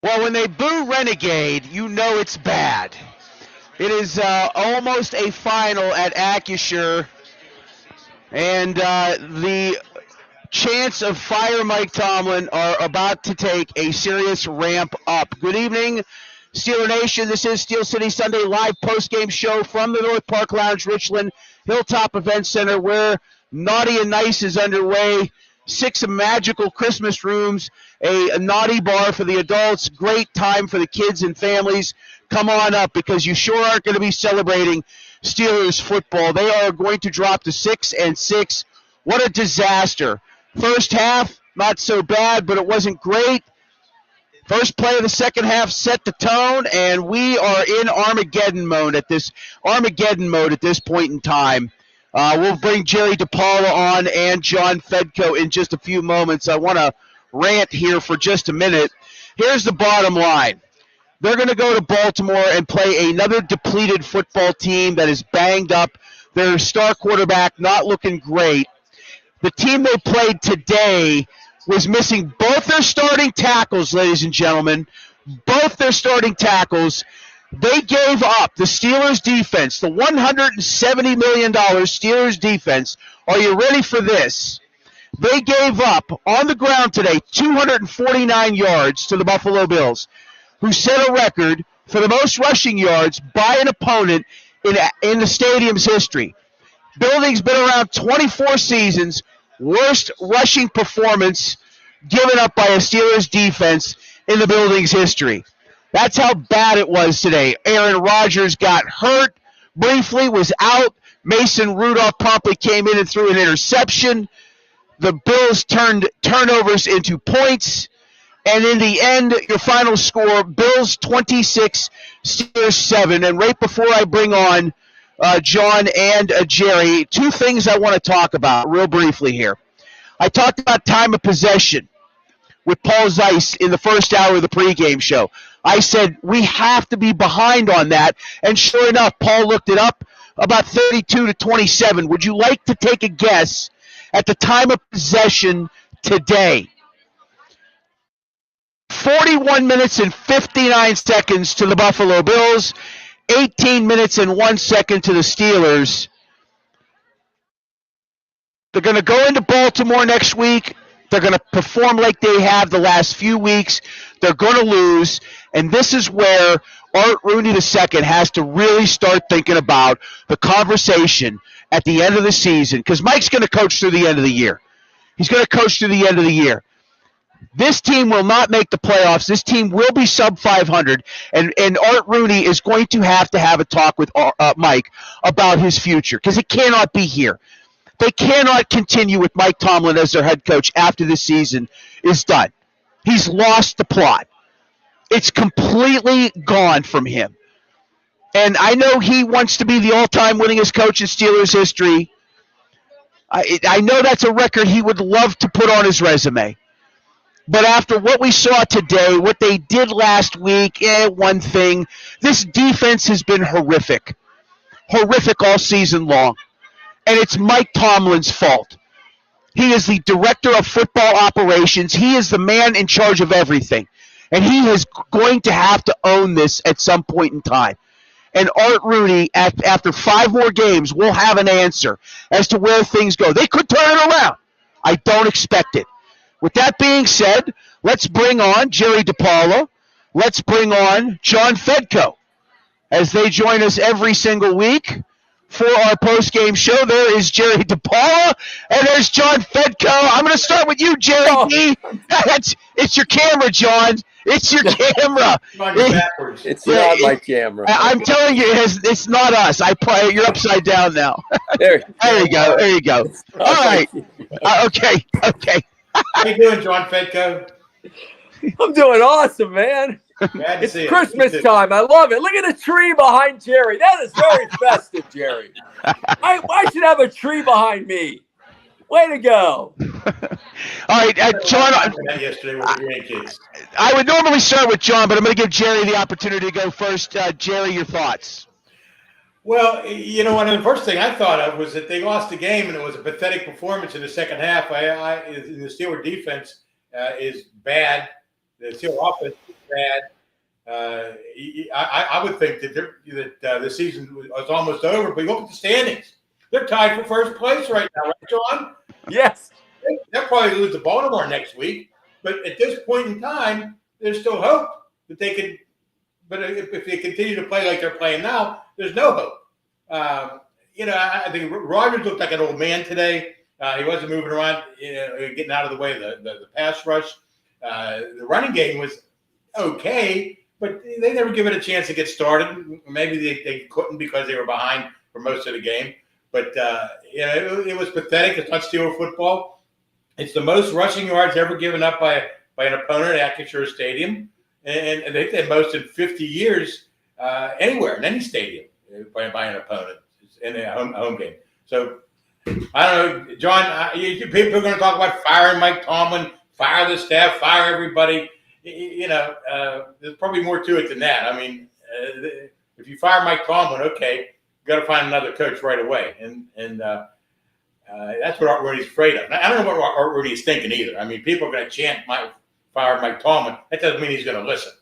Well, when they boo Renegade, you know it's bad. It is almost a final at Acrisure, and the chants of Fire Mike Tomlin are about to take a serious ramp up. Good evening, Steeler Nation. This is Steel City Sunday live postgame show from the North Park Lounge, Richland Hilltop Event Center, where Naughty and Nice is underway. 6 magical Christmas rooms, a naughty bar for the adults, great time for the kids and families. Come on up, because you sure aren't going to be celebrating Steelers football. They are going to drop to 6-6. What a disaster. First half, not so bad, but it wasn't great. First play of the second half set the tone, and we are in Armageddon mode at this point in time. We'll bring Jerry DePaula on and John Fedko in just a few moments. I want to rant here for just a minute. Here's the bottom line. They're going to go to Baltimore and play another depleted football team that is banged up. Their star quarterback not looking great. The team they played today was missing both their starting tackles, ladies and gentlemen. Both their starting tackles. They gave up, the Steelers defense, the $170 million Steelers defense. Are you ready for this? They gave up on the ground today 249 yards to the Buffalo Bills, who set a record for the most rushing yards by an opponent in the stadium's history. Building's been around 24 seasons, worst rushing performance given up by a Steelers defense in the Building's history. That's how bad it was today. Aaron Rodgers got hurt briefly, was out. Mason Rudolph promptly came in and threw an interception. The Bills turned turnovers into points. And in the end, your final score, Bills 26, Steelers 7. And right before I bring on John and Jerry, 2 things I want to talk about real briefly here. I talked about time of possession with Paul Zeiss in the first hour of the pregame show. I said we have to be behind on that, and sure enough, Paul looked it up, about 32-27. Would you like to take a guess at the time of possession today? 41 minutes and 59 seconds to the Buffalo Bills, 18 minutes and 1 second to the Steelers. They're going to go into Baltimore next week. They're going to perform like they have the last few weeks. They're going to lose, and this is where Art Rooney II has to really start thinking about the conversation at the end of the season, because Mike's going to coach through the end of the year. He's going to coach through the end of the year. This team will not make the playoffs. This team will be sub 500, and Art Rooney is going to have a talk with Mike about his future, because it cannot be here. They cannot continue with Mike Tomlin as their head coach after this season is done. He's lost the plot. It's completely gone from him. And I know he wants to be the all-time winningest coach in Steelers history. I know that's a record he would love to put on his resume. But after what we saw today, what they did last week, one thing, this defense has been horrific. Horrific all season long. And it's Mike Tomlin's fault. He is the director of football operations. He is the man in charge of everything. And he is going to have to own this at some point in time. And Art Rooney, after 5 more games, will have an answer as to where things go. They could turn it around. I don't expect it. With that being said, let's bring on Jerry DePaula. Let's bring on John Fedko as they join us every single week for our post-game show. There is Jerry DePaula, and there's John Fedko. I'm going to start with you, Jerry. It's your camera, John. It's your camera. It's not my camera. I'm telling you, it's not us. You're upside down now. There you go. There you go. All right. Okay. How you doing, John Fedko? I'm doing awesome, man. It's Christmas time. I love it. Look at the tree behind Jerry. That is very festive, Jerry. I should have a tree behind me. Way to go. All right, John. Yesterday with the grandkids. I would normally start with John, but I'm going to give Jerry the opportunity to go first. Jerry, your thoughts. Well, one of the first thing I thought of was that they lost the game, and it was a pathetic performance in the second half. The Steelers defense is bad. The Steelers offense is bad. I would think that the season was almost over, but look at the standings. They're tied for first place right now, right, John? Yes. They'll probably lose to Baltimore next week, but at this point in time, there's still hope that they could. But if they continue to play like they're playing now, there's no hope. I think Rodgers looked like an old man today. He wasn't moving around, getting out of the way of the pass rush. The running game was okay, but they never give it a chance to get started. Maybe they couldn't because they were behind for most of the game. But it was pathetic. It's not Steeler football. It's the most rushing yards ever given up by an opponent at Acrisure Stadium, and they did most in 50 years anywhere in any stadium by an opponent in a home game. So I don't know, John. People are going to talk about firing Mike Tomlin, fire the staff, fire everybody. There's probably more to it than that. I mean, if you fire Mike Tomlin, okay, you got to find another coach right away, and that's what Art Rooney's afraid of. I don't know what Art Rooney's thinking either. I mean, people are going to chant fire Mike Tomlin. That doesn't mean he's going to listen.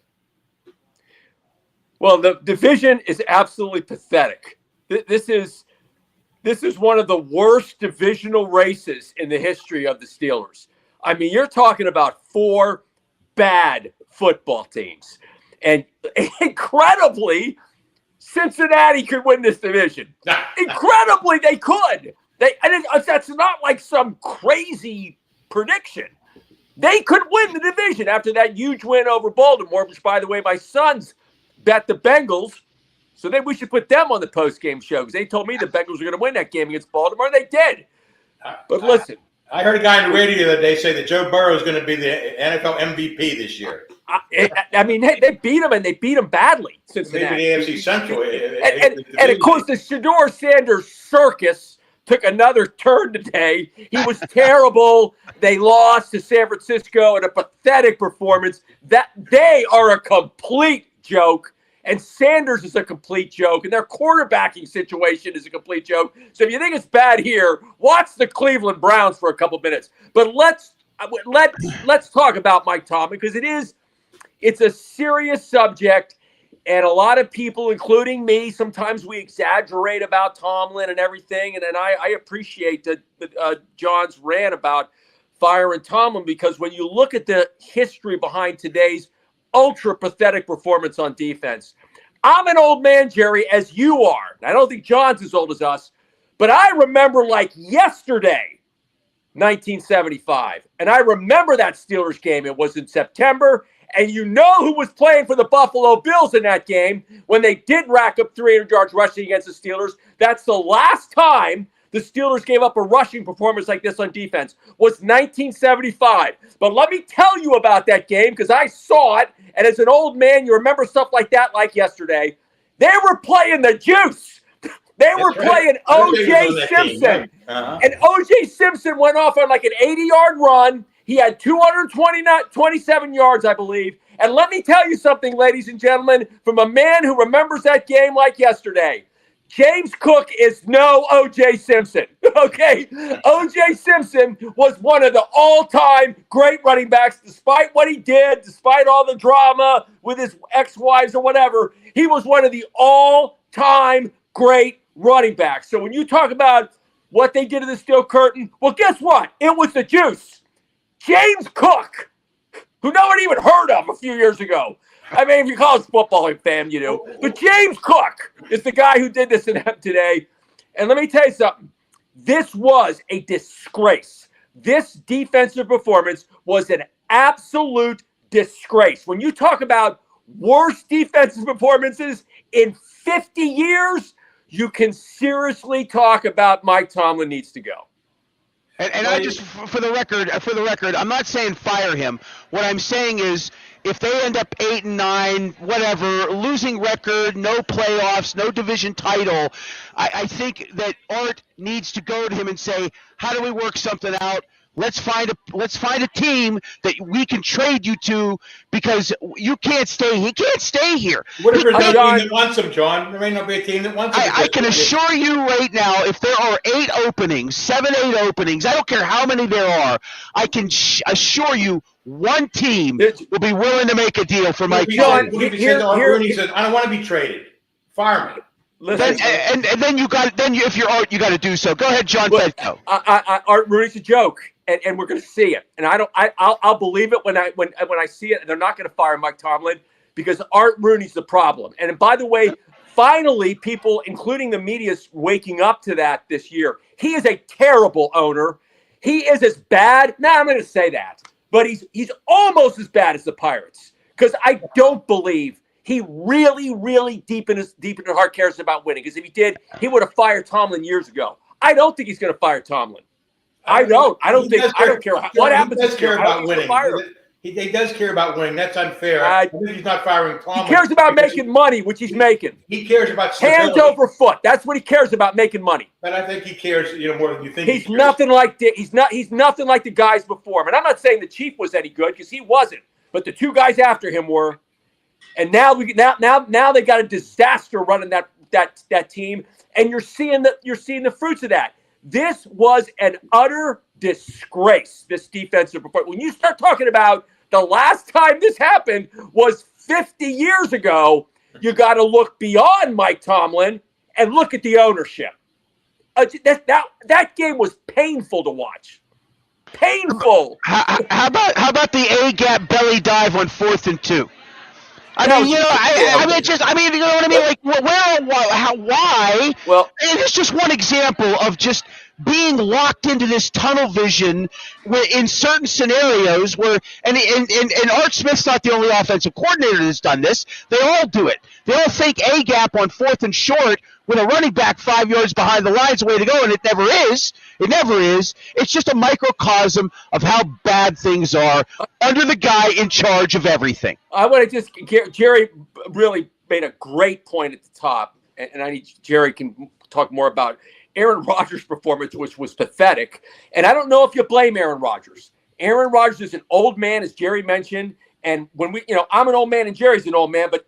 Well, the division is absolutely pathetic. This is one of the worst divisional races in the history of the Steelers. I mean, you're talking about 4 bad football teams. And incredibly, Cincinnati could win this division. Incredibly, they could. That's not like some crazy prediction. They could win the division after that huge win over Baltimore, which, by the way, my sons bet the Bengals. So maybe we should put them on the post-game show because they told me the Bengals were going to win that game against Baltimore, and they did. But listen. I heard a guy on the radio the other day say that Joe Burrow is going to be the NFL MVP this year. I mean, they beat him, and they beat him badly. Cincinnati. Maybe the AFC Central. And of course, the Shedeur Sanders circus took another turn today. He was terrible. They lost to San Francisco in a pathetic performance. That they are a complete joke. And Sanders is a complete joke, and their quarterbacking situation is a complete joke. So if you think it's bad here, watch the Cleveland Browns for a couple minutes. But let's talk about Mike Tomlin because it's a serious subject, and a lot of people, including me, sometimes we exaggerate about Tomlin and everything. And then I appreciate John's rant about firing Tomlin because when you look at the history behind today's ultra pathetic performance on defense. I'm an old man, Jerry, as you are. I don't think John's as old as us, but I remember like yesterday, 1975. And I remember that Steelers game. It was in September. And you know who was playing for the Buffalo Bills in that game when they did rack up 300 yards rushing against the Steelers. That's the last time the Steelers gave up a rushing performance like this on defense was 1975. But let me tell you about that game because I saw it. And as an old man, you remember stuff like that like yesterday. They were playing the juice. They were playing O.J. Simpson. And O.J. Simpson went off on like an 80-yard run. He had 227 yards, I believe. And let me tell you something, ladies and gentlemen, from a man who remembers that game like yesterday. James Cook is no O.J. Simpson, okay? O.J. Simpson was one of the all-time great running backs, despite what he did, despite all the drama with his ex-wives or whatever. He was one of the all-time great running backs. So when you talk about what they did to the Steel Curtain, well, guess what? It was the juice. James Cook, who no one even heard of a few years ago. I mean, if you call us football fan, you do. But James Cook is the guy who did this to them today. And let me tell you something. This was a disgrace. This defensive performance was an absolute disgrace. When you talk about worst defensive performances in 50 years, you can seriously talk about Mike Tomlin needs to go. And I just, for the record, I'm not saying fire him. What I'm saying is, if they end up 8-9, whatever, losing record, no playoffs, no division title, I think that Art needs to go to him and say, how do we work something out? Let's find a team that we can trade you to because you can't stay. He can't stay here. What if there's no team that wants him, John? There may not be a team that wants him. I can assure you right now, if there are 8 openings, 7, 8 openings, I don't care how many there are, I can assure you one team will be willing to make a deal for Mike Tomlin. Rooney says, I don't want to be traded. Fire me. Listen, and then you got if you're Art, you got to do so. Go ahead, John Fedko. Art Rooney's a joke, and we're going to see it. And I'll believe it when I see it. And they're not going to fire Mike Tomlin because Art Rooney's the problem. And by the way, finally, people, including the media, is waking up to that this year. He is a terrible owner. He is as bad. Now I'm going to say that, but he's almost as bad as the Pirates because I don't believe he really, really deep in his heart cares about winning. Because if he did, he would have fired Tomlin years ago. I don't think he's going to fire Tomlin. I don't care what happens. He does care about winning. He does care about winning. That's unfair. I think he's not firing Tomlin. He cares about making money, which he's making. He cares about stability. Hands over foot. That's what he cares about, making money. But I think he cares, more than you think. He's nothing like he's nothing like the guys before him. And I'm not saying the Chief was any good because he wasn't, but the 2 guys after him were. And now they got a disaster running that team, and you're seeing the fruits of that. This was an utter disgrace. This defensive performance. When you start talking about the last time this happened was 50 years ago, you got to look beyond Mike Tomlin and look at the ownership. That game was painful to watch. Painful. How about the A-gap belly dive on 4th and 2? You know what I mean? Like, why? Well, it's just one example of just being locked into this tunnel vision in certain scenarios where, and Art Smith's not the only offensive coordinator that's done this. They all do it. They all think A-gap on 4th and short with a running back 5 yards behind the line's the way to go, and it never is. It never is. It's just a microcosm of how bad things are under the guy in charge of everything. I want to Jerry really made a great point at the top, and I need Jerry can talk more about Aaron Rodgers' performance, which was pathetic. And I don't know if you blame Aaron Rodgers. Aaron Rodgers is an old man, as Jerry mentioned. And when I'm an old man and Jerry's an old man, but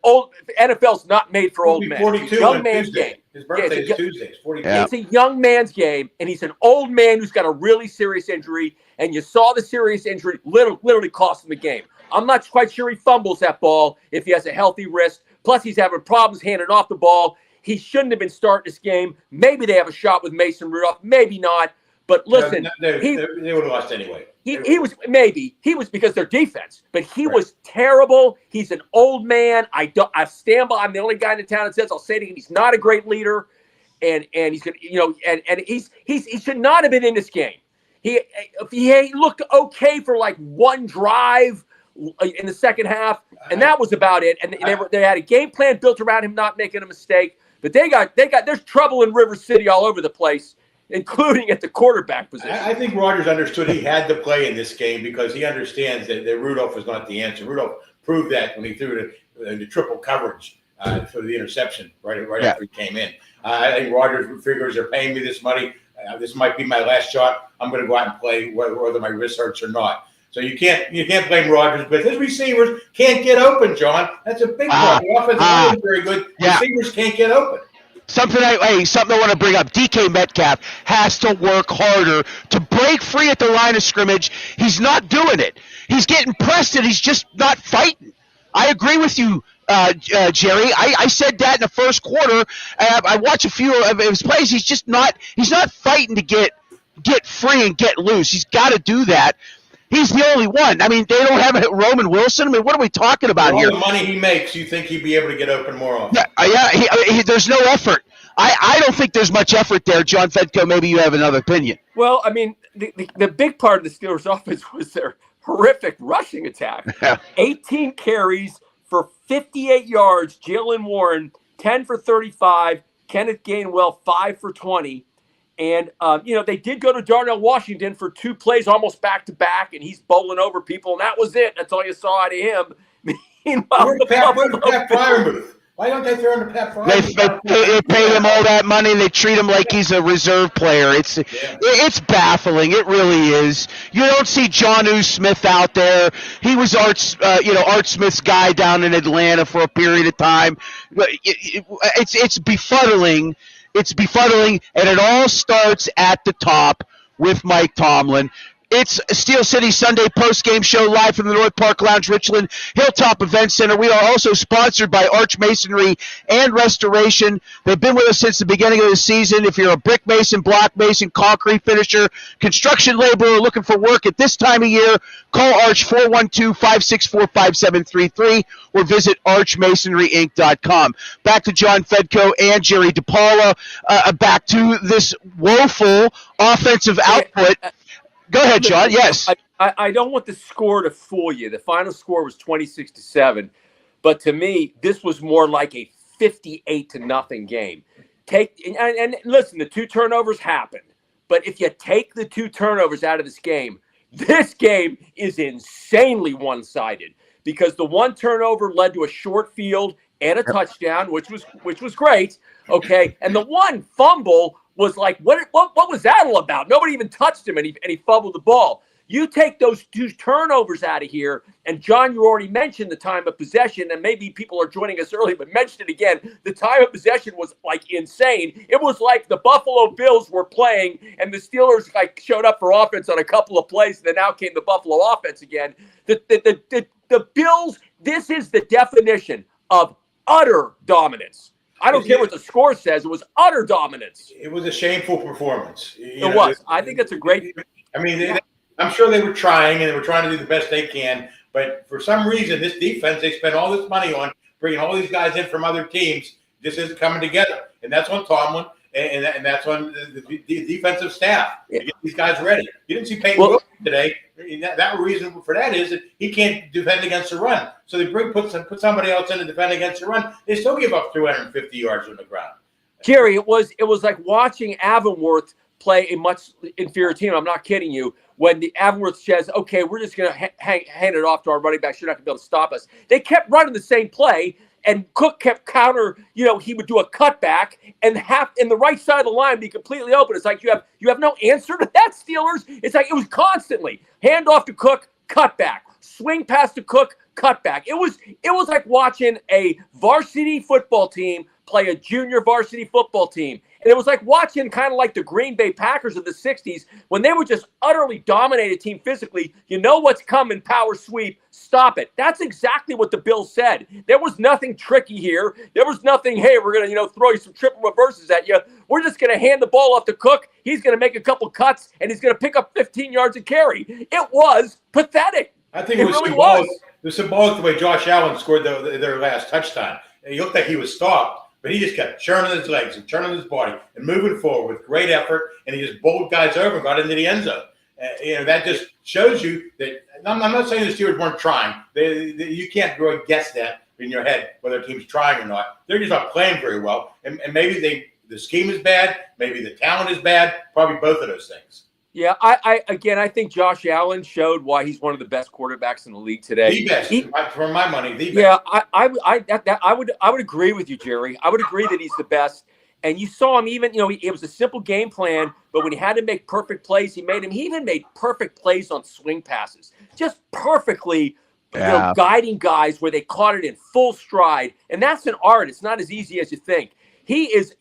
NFL's not made for old men. 42 it's a young man's game. His birthday is Tuesday. It's 42. It's a young man's game, and he's an old man who's got a really serious injury. And you saw the serious injury literally cost him the game. I'm not quite sure he fumbles that ball if he has a healthy wrist. Plus, he's having problems handing off the ball. He shouldn't have been starting this game. Maybe they have a shot with Mason Rudolph. Maybe not. But listen, they would have lost anyway. He was because their defense, but he was terrible. He's an old man. I stand by. I'm the only guy in the town that says I'll say it again. He's not a great leader, and he's gonna and he should not have been in this game. He looked okay for like one drive in the second half, and that was about it. And they had a game plan built around him not making a mistake. But there's trouble in River City all over the place, including at the quarterback position. I think Rodgers understood he had to play in this game because he understands that Rudolph was not the answer. Rudolph proved that when he threw the triple coverage for the interception right after he came in. I think Rodgers figures they're paying me this money. This might be my last shot. I'm going to go out and play whether my wrist hurts or not. So you can't blame Rodgers, but his receivers can't get open, John. That's a big problem. The offensive line is very good. Receivers can't get open. Something I want to bring up. DK Metcalf has to work harder to break free at the line of scrimmage. He's not doing it. He's getting pressed and he's just not fighting. I agree with you, Jerry. I said that in the first quarter. I watched a few of his plays. He's not fighting to get free and get loose. He's got to do that. He's the only one. I mean, they don't have Roman Wilson. I mean, what are we talking about here? All the money he makes, you think he'd be able to get open more often? There's no effort. I don't think there's much effort there. John Fedko, maybe you have another opinion. Well, I mean, the big part of the Steelers' offense was their horrific rushing attack. 18 carries for 58 yards. Jalen Warren, 10 for 35. Kenneth Gainwell, 5 for 20. And, they did go to Darnell Washington for 2 plays almost back-to-back, and he's bowling over people, and that was it. That's all you saw out of him. Meanwhile, Where's Pat Fryermuth? Why don't they throw him to Pat They pay him all that money. They treat him like he's a reserve player. It's baffling. It really is. You don't see Jonnu Smith out there. He was Art Smith's guy down in Atlanta for a period of time. It's befuddling. It's befuddling, and it all starts at the top with Mike Tomlin. It's Steel City Sunday post-game show live from the North Park Lounge, Richland Hilltop Event Center. We are also sponsored by Arch Masonry and Restoration. They've been with us since the beginning of the season. If you're a brick mason, block mason, concrete finisher, construction laborer looking for work at this time of year, call Arch 412-564-5733 or visit archmasonryinc.com. Back to John Fedko and Jerry DePaula. Back to this woeful offensive output. Go ahead, John. Yes. I don't want the score to fool you. The final score was 26-7, but to me, this was more like a 58-0 game. And listen, the 2 turnovers happened, but if you take the 2 turnovers out of this game is insanely one-sided because the 1 turnover led to a short field and a touchdown, which was great. Okay, and the 1 fumble was like, what was that all about? Nobody even touched him, and he fumbled the ball. You take those 2 turnovers out of here, and John, you already mentioned the time of possession, and maybe people are joining us early, but mention it again. The time of possession was like insane. It was like the Buffalo Bills were playing, and the Steelers like showed up for offense on a couple of plays, and then out came the Buffalo offense again. The Bills, this is the definition of utter dominance. I don't care what the score says. It was utter dominance. It was a shameful performance. It was. I think it's a great. I mean, I'm sure they were trying, and they were trying to do the best they can. But for some reason, this defense, they spent all this money on bringing all these guys in from other teams. This isn't coming together. And that's on Tomlin, and that's on the defensive staff to get these guys ready. You didn't see Peyton Wilson today. That reason for that is that he can't defend against the run. So they put somebody else in to defend against the run. They still give up 250 yards on the ground. Jerry, it was like watching Avonworth play a much inferior team. I'm not kidding you. When the Avonworth says, okay, we're just going to hand it off to our running backs. You're not going to be able to stop us. They kept running the same play, and Cook kept counter. He would do a cutback, and the right side of the line be completely open. It's like you have no answer to that, Steelers. It's like it was constantly hand off to Cook, cutback, swing pass to Cook, cutback. It was like watching a varsity football team play a junior varsity football team. And it was like watching kind of like the Green Bay Packers of the 60s when they were just utterly dominated team physically. You know what's coming, power sweep, stop it. That's exactly what the Bills said. There was nothing tricky here. There was nothing, hey, we're going to throw you some triple reverses at you. We're just going to hand the ball off to Cook. He's going to make a couple cuts, and he's going to pick up 15 yards and carry. It was pathetic. I think it really was. It was symbolic the way Josh Allen scored their last touchdown. He looked like he was stopped. But he just kept churning his legs and turning his body and moving forward with great effort, and he just bowled guys over and got into the end zone. That just shows you that I'm not saying the Steelers weren't trying. You can't really guess that in your head whether a team's trying or not. They're just not playing very well, and maybe the scheme is bad, maybe the talent is bad, probably both of those things. Yeah, I think Josh Allen showed why he's one of the best quarterbacks in the league today. The best, for my money, the best. Yeah, I would agree with you, Jerry. I would agree that he's the best. And you saw him even, it was a simple game plan, but when he had to make perfect plays, he even made perfect plays on swing passes, just perfectly, guiding guys where they caught it in full stride. And that's an art. It's not as easy as you think. He is,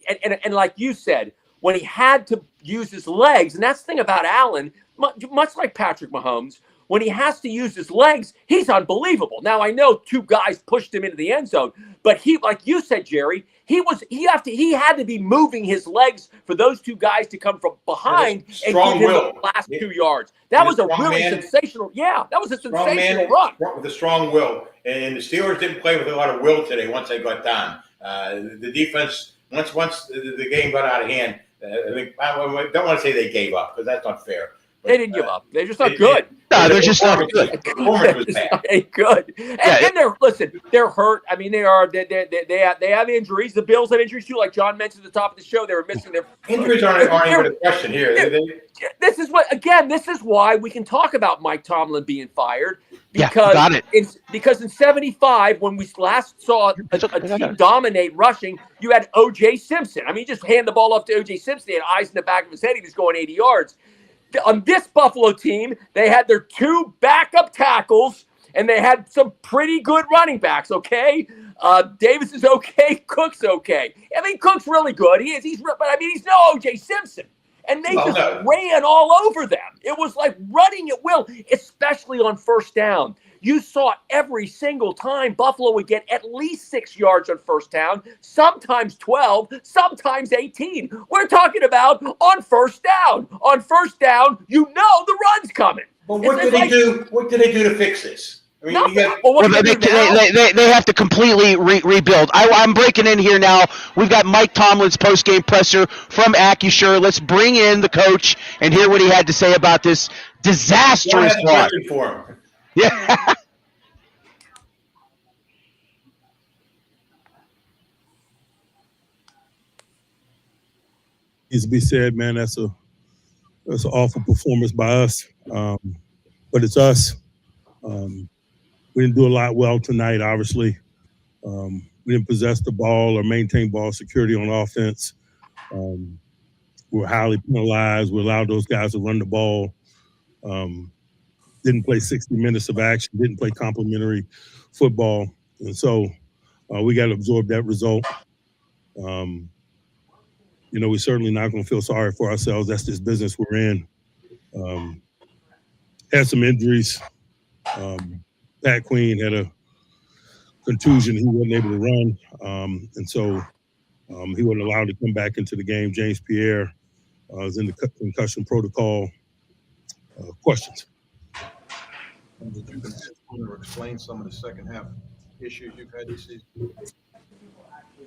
and like you said, when he had to use his legs, and that's the thing about Allen, much like Patrick Mahomes, when he has to use his legs, he's unbelievable. Now, I know 2 guys pushed him into the end zone, but he, like you said, Jerry, he had to be moving his legs for those 2 guys to come from behind and give him the last 2 yards. That was a really sensational. Yeah, that was a sensational run with a strong will. And the Steelers didn't play with a lot of will today. Once they got down, the defense once the game got out of hand. I don't want to say they gave up because that's not fair. They didn't give up. They're just not good. No, they're just not good. Ain't good. And they're hurt. I mean, they have injuries. The Bills have injuries too. Like John mentioned at the top of the show, they were missing their injuries. Aren't even a question here. This is why we can talk about Mike Tomlin being fired. Because in 75, when we last saw a team dominate rushing, you had O.J. Simpson. I mean, just hand the ball off to O.J. Simpson. He had eyes in the back of his head. He was going 80 yards. On this Buffalo team, they had their 2 backup tackles, and they had some pretty good running backs, okay? Davis is okay. Cook's okay. I mean, Cook's really good. He's no O.J. Simpson. And they ran all over them. It was like running at will, especially on first down. You saw every single time Buffalo would get at least 6 yards on first down, sometimes 12, sometimes 18. We're talking about on first down. On first down, you know the run's coming. But what did they do? What did they do to fix this? I mean, they have to completely rebuild. I'm breaking in here now. We've got Mike Tomlin's post-game presser from Acusure. Let's bring in the coach and hear what he had to say about this disastrous loss. Yeah. Needs to be said, man. That's an awful performance by us, but it's us. We didn't do a lot well tonight, obviously. We didn't possess the ball or maintain ball security on offense. We were highly penalized. We allowed those guys to run the ball. Didn't play 60 minutes of action, didn't play complimentary football. And so we got to absorb that result. We're certainly not going to feel sorry for ourselves. That's this business we're in. Had some injuries. Pat Queen had a contusion. He wasn't able to run. And so he wasn't allowed to come back into the game. James Pierre is in the concussion protocol. Questions? Did you want to explain some of the second half issues you've had this season?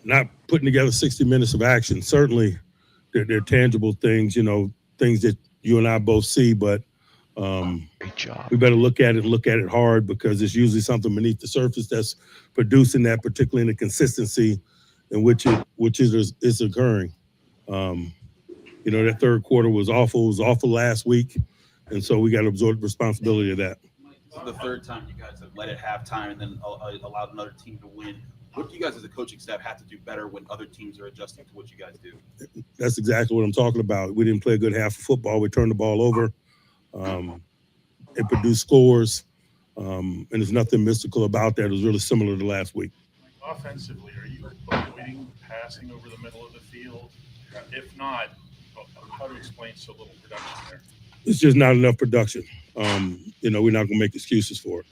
Not putting together 60 minutes of action. Certainly, they're tangible things, things that you and I both see, but great job. We better look at it hard, because it's usually something beneath the surface that's producing that, particularly in the consistency in which is occurring. That third quarter was awful. It was awful last week, and so we got to absorb the responsibility of that. This is the third time you guys have led at halftime and then allowed another team to win. What do you guys as a coaching staff have to do better when other teams are adjusting to what you guys do? That's exactly what I'm talking about. We didn't play a good half of football. We turned the ball over. It produced scores, and there's nothing mystical about that. It was really similar to last week. Offensively, are you avoiding passing over the middle of the field? If not, how to explain so little production there? It's just not enough production. We're not going to make excuses for it.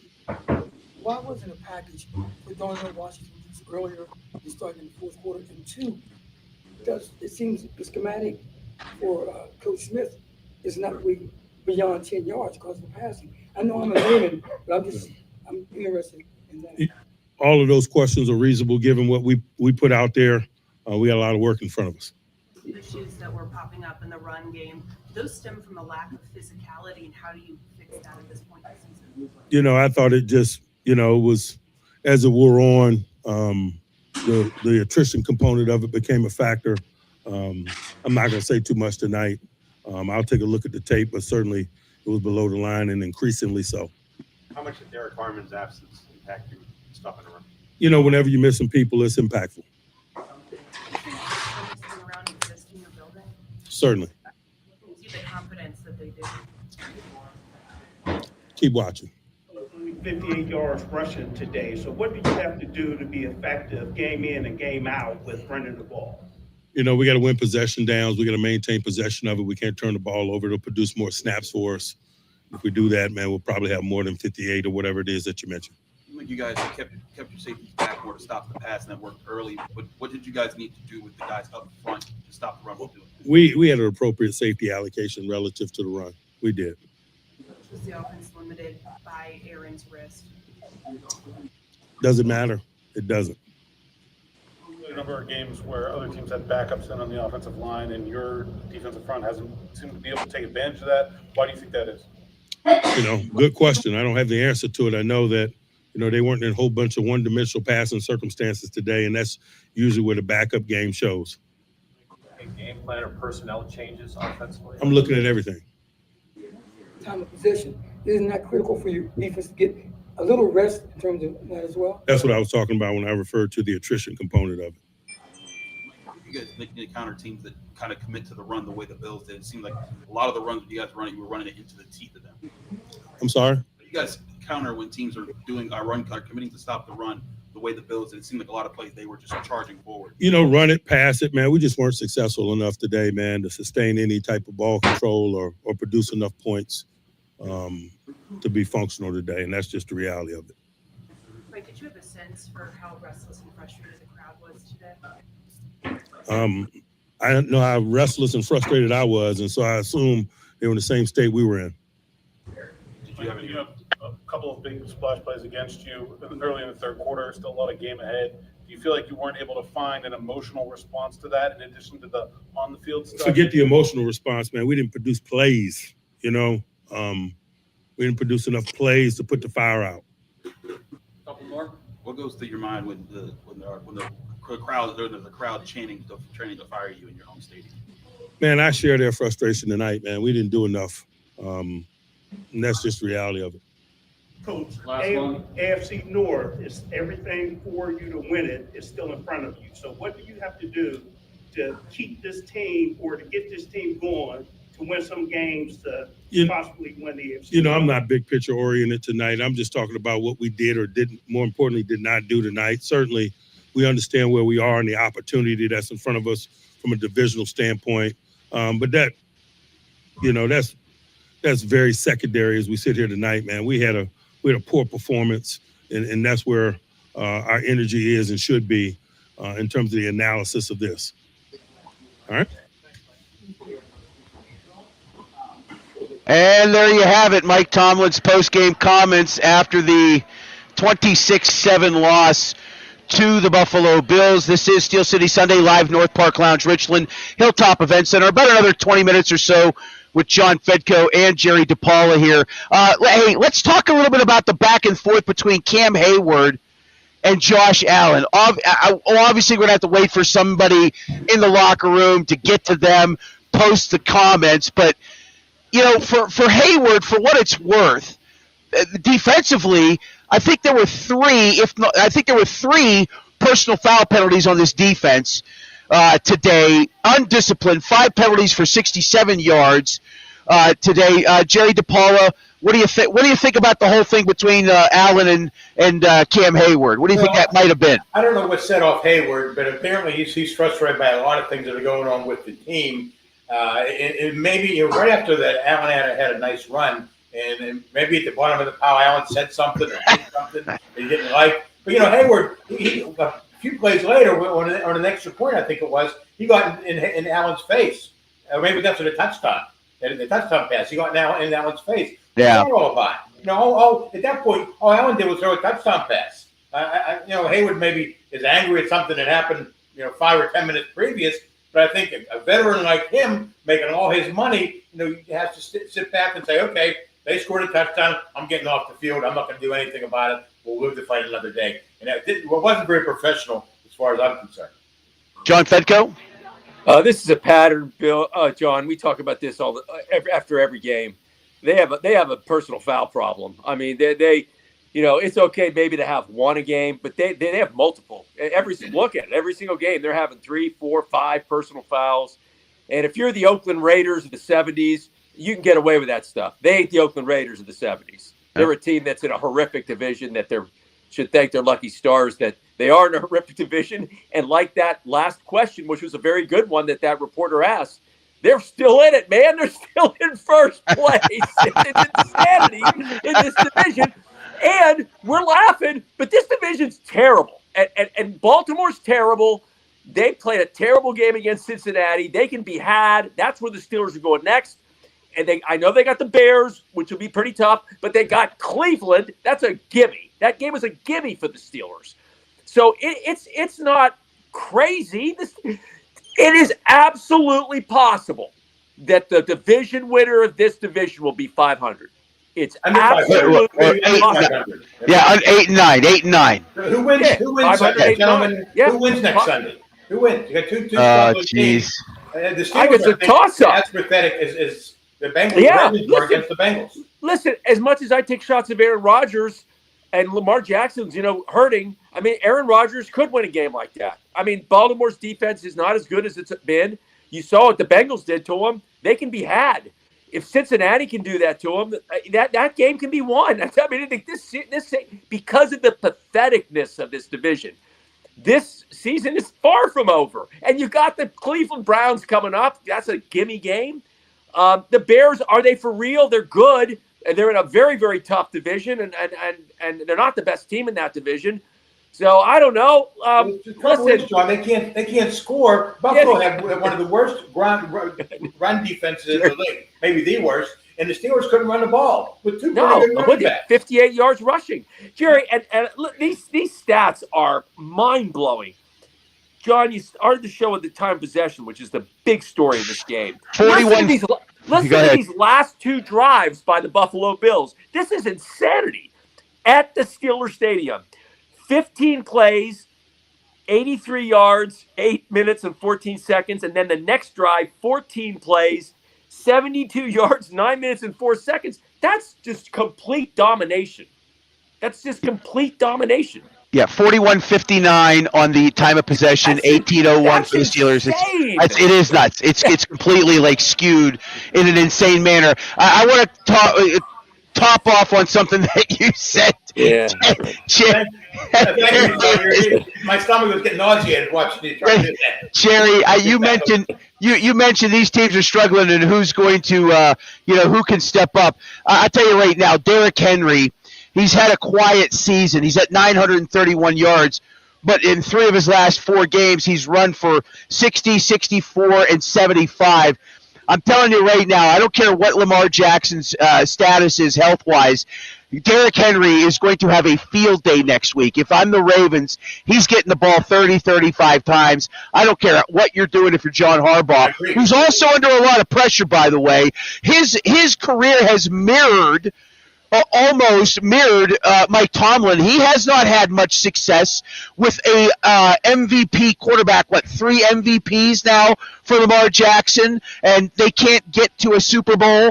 Why wasn't a package for Darnell Washington earlier and starting in the fourth quarter? And two, it seems the schematic for Coach Smith is not really beyond 10 yards because of passing. I know I'm a layman, but I'm interested in that. All of those questions are reasonable given what we put out there. We got a lot of work in front of us. The issues that were popping up in the run game, those stem from a lack of physicality, and how do you fix that at this point in the season? I thought it just, was as it wore on, the attrition component of it became a factor. I'm not going to say too much tonight. I'll take a look at the tape, but certainly it was below the line and increasingly so. How much did Derek Harmon's absence impact you stopping the run? Whenever you're missing people, it's impactful. Certainly. See the confidence that they do. Keep watching. 58 yards rushing today. So what do you have to do to be effective game in and game out with running the ball? We got to win possession downs. We got to maintain possession of it. We can't turn the ball over. It'll produce more snaps for us. If we do that, man, we'll probably have more than 58 or whatever it is that you mentioned. You guys kept your safeties back more to stop the pass, and that worked early. But what did you guys need to do with the guys up front to stop the run? We had an appropriate safety allocation relative to the run. We did. Was the offense limited by Aaron's wrist? Doesn't matter. It doesn't. a number of games where other teams had backups in on the offensive line, and your defensive front hasn't seemed to be able to take advantage of that. Why do you think that is? Good question. I don't have the answer to it. I know that, they weren't in a whole bunch of one-dimensional passing circumstances today, and that's usually where the backup game shows. Game plan or personnel changes offensively? I'm looking at everything. Time of possession, isn't that critical for your defense to get a little rest in terms of that as well? That's what I was talking about when I referred to the attrition component of it. You guys making to counter teams that kind of commit to the run the way the Bills did. It seemed like a lot of the runs that you guys were running, you were running it into the teeth of them. I'm sorry? You guys counter when teams are doing a run cut, committing to stop the run the way the Bills did. It seemed like a lot of plays they were just charging forward. Run it, pass it, man. We just weren't successful enough today, man, to sustain any type of ball control or produce enough points to be functional today, and that's just the reality of it. Right, did you have a sense for how restless and frustrated the crowd was today? I don't know how restless and frustrated I was, and so I assume they were in the same state we were in. Did you have a couple of big splash plays against you early in the third quarter, still a lot of game ahead. Do you feel like you weren't able to find an emotional response to that in addition to the on-the-field stuff? Forget the emotional response, man. We didn't produce plays, We didn't produce enough plays to put the fire out. Couple more. What goes through your mind when the crowd or the crowd training to fire you in your home stadium? Man, I share their frustration tonight, man. We didn't do enough, and that's just the reality of it. Coach, AFC North is everything for you to win it is still in front of you. So what do you have to do to keep this team or to get this team going to win some games to possibly win the AFC? I'm not big picture oriented tonight. I'm just talking about what we did or didn't, more importantly, did not do tonight. Certainly, we understand where we are and the opportunity that's in front of us from a divisional standpoint. But that, that's very secondary as we sit here tonight, man. We had a poor performance, and that's where our energy is and should be in terms of the analysis of this. All right. And there you have it, Mike Tomlin's post-game comments after the 26-7 loss to the Buffalo Bills. This is Steel City Sunday, live North Park Lounge, Richland, Hilltop Event Center. About another 20 minutes or so with John Fedko and Jerry DePaula here. Hey, let's talk a little bit about the back and forth between Cam Hayward and Josh Allen. Obviously, we're going to have to wait for somebody in the locker room to get to them, post the comments. But, for Hayward, for what it's worth, defensively, I think there were three personal foul penalties on this defense today. Undisciplined, 5 penalties for 67 yards today. Jerry DePaula, what do you think? What do you think about the whole thing between Allen and Cam Hayward? What do you think that might have been? I don't know what set off Hayward, but apparently he's frustrated by a lot of things that are going on with the team. And maybe right after that, Allen had a nice run. And maybe at the bottom of the pile, Allen said something or did something that he didn't like. But, Hayward, a few plays later, on an extra point, I think it was, he got in Allen's face. Maybe that's at a touchdown. At the touchdown pass, he got in Allen's face. Yeah. What's that all about? At that point, all Allen did was throw a touchdown pass. Hayward maybe is angry at something that happened, 5 or 10 minutes previous. But I think a veteran like him, making all his money, he has to sit back and say, okay, they scored a touchdown. I'm getting off the field. I'm not going to do anything about it. We'll live to fight another day. And it wasn't very professional as far as I'm concerned. John Fedko? This is a pattern, Bill. John, we talk about this after every game. They have a personal foul problem. I mean, they it's okay maybe to have one a game, but they have multiple. Look at it. Every single game, they're having 3, 4, 5 personal fouls. And if you're the Oakland Raiders of the 70s, you can get away with that stuff. They ain't the Oakland Raiders of the 70s. They're a team that's in a horrific division that they should thank their lucky stars that they are in a horrific division. And like that last question, which was a very good one that reporter asked, they're still in it, man. They're still in first place. It's insanity in this division. And we're laughing, but this division's terrible. And Baltimore's terrible. They played a terrible game against Cincinnati. They can be had. That's where the Steelers are going next. And I know they got the Bears, which will be pretty tough, but they got Cleveland. That's a gimme. That game was a gimme for the Steelers. So it's not crazy. It is absolutely possible that the division winner of this division will be 500. It's absolutely possible. Yeah, 8-9, 8-9. Who wins? Who wins, gentlemen? Yeah. Who wins next Sunday? Who wins? You got two Jeez. The Steelers, I guess it's a toss-up. As pathetic as the Bengals were against the Bengals. Listen, as much as I take shots of Aaron Rodgers and Lamar Jackson's, hurting, I mean, Aaron Rodgers could win a game like that. I mean, Baltimore's defense is not as good as it's been. You saw what the Bengals did to them. They can be had. If Cincinnati can do that to them, that game can be won. I mean, this because of the patheticness of this division, this season is far from over. And you got the Cleveland Browns coming up. That's a gimme game. The Bears, are they for real? They're good. And they're in a very, very tough division, and they're not the best team in that division. So I don't know. Listen, John, they can't score. Buffalo had one of the worst run defenses in the league, maybe the worst. And the Steelers couldn't run the ball with two pretty good running backs. 58 yards rushing, Jerry. And look, these stats are mind blowing. John, you started the show at the time of possession, which is the big story of this game. 41. Listen to these last two drives by the Buffalo Bills. This is insanity. At the Steelers Stadium, 15 plays, 83 yards, 8 minutes and 14 seconds. And then the next drive, 14 plays, 72 yards, 9 minutes and 4 seconds. That's just complete domination. Yeah, 41-59 on the time of possession, 18:01 for the Steelers. It is nuts. It's completely skewed in an insane manner. I want to top off on something that you said. Yeah. My stomach was getting nauseated watching you. Jerry, you mentioned these teams are struggling and who's going to who can step up. I'll tell you right now, Derrick Henry. He's had a quiet season. He's at 931 yards, but in 3 of his last 4 games, he's run for 60, 64, and 75. I'm telling you right now, I don't care what Lamar Jackson's status is health-wise, Derrick Henry is going to have a field day next week. If I'm the Ravens, he's getting the ball 30, 35 times. I don't care what you're doing if you're John Harbaugh, who's also under a lot of pressure, by the way. His career has almost mirrored Mike Tomlin. He has not had much success with a MVP quarterback. 3 MVPs now for Lamar Jackson, and they can't get to a Super Bowl.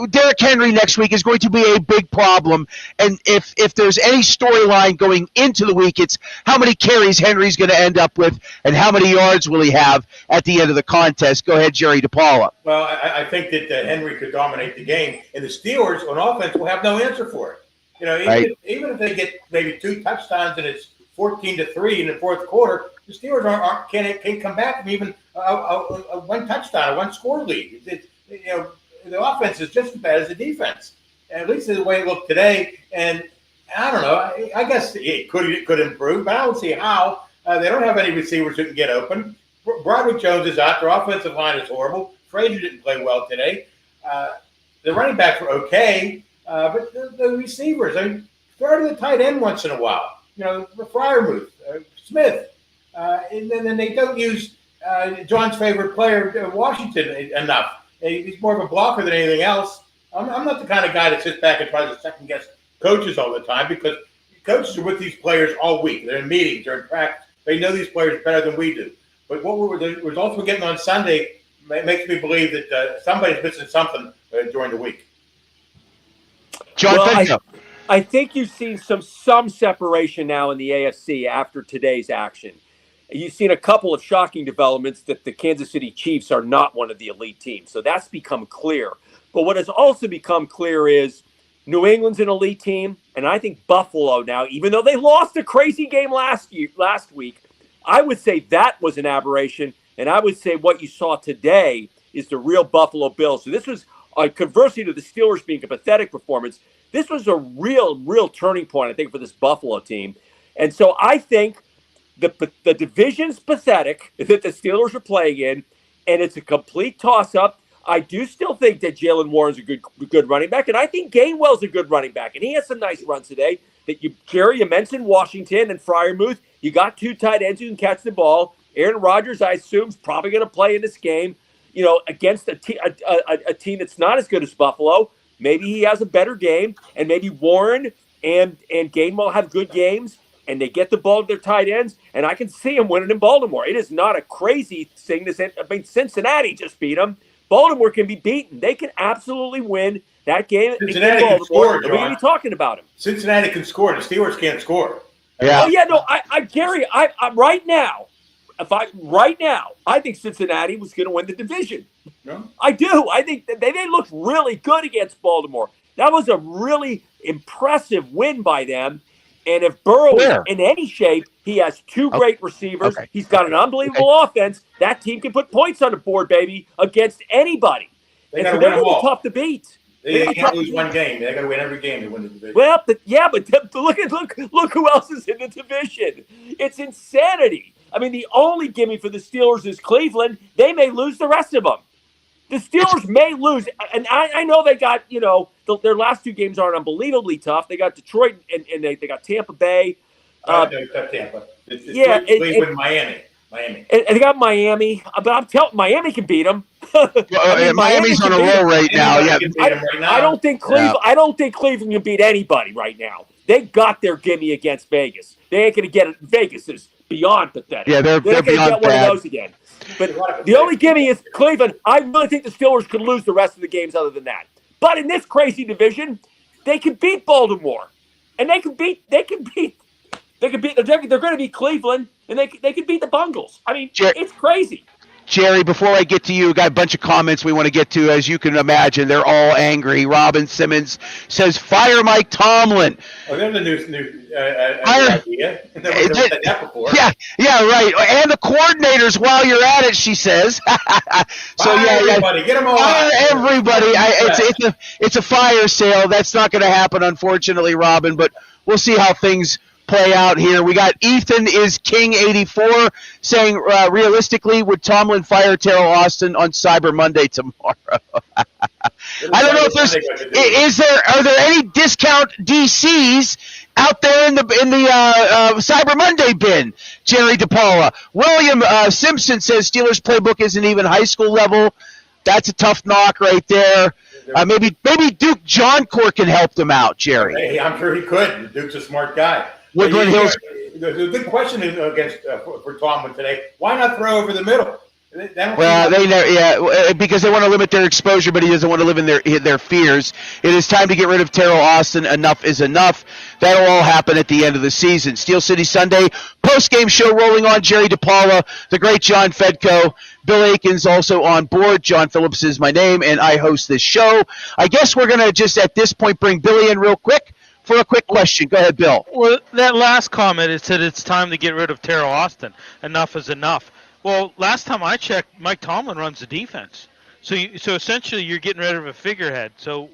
Derrick Henry next week is going to be a big problem, and if there's any storyline going into the week, it's how many carries Henry's going to end up with and how many yards will he have at the end of the contest. Go ahead, Jerry DePaula. Well, I think that Henry could dominate the game, and the Steelers on offense will have no answer for it. Even if they get maybe 2 touchdowns and it's 14-3 in the fourth quarter, the Steelers can't come back from even a 1 touchdown, a 1-score lead. The offense is just as bad as the defense, at least the way it looked today. And I don't know. I guess it could improve, but I don't see how. They don't have any receivers who can get open. Broderick Jones is out. Their offensive line is horrible. Frazier didn't play well today. The running backs were okay, but the receivers, throw to the tight end once in a while. Fryermuth, Smith, and then they don't use John's favorite player, Washington, enough. He's more of a blocker than anything else. I'm not the kind of guy that sits back and tries to second-guess coaches all the time, because coaches are with these players all week. They're in meetings, they're in practice. They know these players better than we do. But the results we're getting on Sunday makes me believe that somebody's missing something during the week. John, I think you've seen some separation now in the AFC after today's action. You've seen a couple of shocking developments that the Kansas City Chiefs are not one of the elite teams. So that's become clear. But what has also become clear is New England's an elite team, and I think Buffalo now, even though they lost a crazy game last week, I would say that was an aberration, and I would say what you saw today is the real Buffalo Bills. So this was, conversely to the Steelers being a pathetic performance, this was a real turning point, I think, for this Buffalo team. And so I think the division's pathetic that the Steelers are playing in, and it's a complete toss-up. I do still think that Jalen Warren's a good running back, and I think Gainwell's a good running back, and he has some nice runs today. Jerry, you mentioned Washington and Freiermuth. You got 2 tight ends who can catch the ball. Aaron Rodgers, I assume, is probably going to play in this game, against a team that's not as good as Buffalo. Maybe he has a better game, and maybe Warren and Gainwell have good games, and they get the ball to their tight ends, and I can see them winning in Baltimore. It is not a crazy thing to say. I mean, Cincinnati just beat them. Baltimore can be beaten. They can absolutely win that game. Cincinnati can score, We're going to be talking about them. Cincinnati can score. The Steelers can't score. Yeah. Oh yeah, no, Gary, I right now, I think Cincinnati was going to win the division. No? I do. I think that they looked really good against Baltimore. That was a really impressive win by them. And if Burrow is in any shape, he has 2 great receivers. Okay. He's got an unbelievable offense. That team can put points on the board, baby, against anybody. They and got so to they're win them going to be all. tough to beat. They can't lose one game. They got to win every game to win the division. Well, but look who else is in the division. It's insanity. I mean, the only gimme for the Steelers is Cleveland. They may lose the rest of them. The Steelers may lose, and I know they got, their last 2 games aren't unbelievably tough. They got Detroit and they got Tampa Bay. Tampa. Yeah, Cleveland, Miami. And they got Miami, but I'm telling Miami can beat them. Miami's on a roll right now. Yeah, I don't think Cleveland can beat anybody right now. They got their gimme against Vegas. They ain't going to get it. Vegas is beyond pathetic. Yeah, they're going to beyond get one bad. of those again. But the only gimme is Cleveland. I really think the Steelers could lose the rest of the games other than that. But in this crazy division, they can beat Baltimore, and they're going to beat Cleveland, and they can beat the Bungles. I mean, it's crazy. Jerry, before I get to you, got a bunch of comments we want to get to. As you can imagine, they're all angry. Robin Simmons says, "Fire Mike Tomlin." Oh, there's a new idea. Never done that before. Yeah, right. And the coordinators while you're at it, she says. Everybody, get them all fire out. everybody. It's a fire sale. That's not going to happen, unfortunately, Robin. But we'll see how things play out here. We got Ethan is King 84 saying, realistically, would Tomlin fire Terrell Austin on Cyber Monday tomorrow? I don't know if are there any discount DCs out there in the Cyber Monday bin? Jerry DePaula. William Simpson says Steelers playbook isn't even high school level. That's a tough knock right there. Maybe Duke Johncourt can help them out, Jerry. Hey, I'm sure he could. Duke's a smart guy. Woodland Hills. The good question is for Tomlin today. Why not throw over the middle? Because they want to limit their exposure, but he doesn't want to live in their fears. It is time to get rid of Terrell Austin. Enough is enough. That'll all happen at the end of the season. Steel City Sunday post-game show rolling on. Jerry DePaula, the great John Fedko, Bill Aikens also on board. John Phillips is my name, and I host this show. I guess we're going to just at this point bring Billy in real quick for a quick question. Go ahead, Bill. Well, that last comment, it said it's time to get rid of Terrell Austin. Enough is enough. Well, last time I checked, Mike Tomlin runs the defense. So essentially you're getting rid of a figurehead. So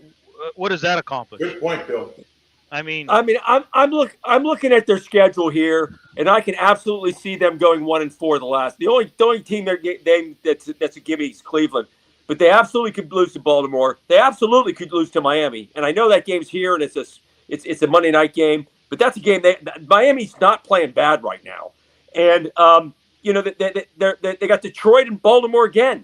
what does that accomplish? Good point, Bill. I'm looking at their schedule here, and I can absolutely see them going 1-4 The only team that's a gimme is Cleveland. But they absolutely could lose to Baltimore. They absolutely could lose to Miami. And I know that game's here, and it's a Monday night game. But that's a game Miami's not playing bad right now. And they got Detroit and Baltimore again.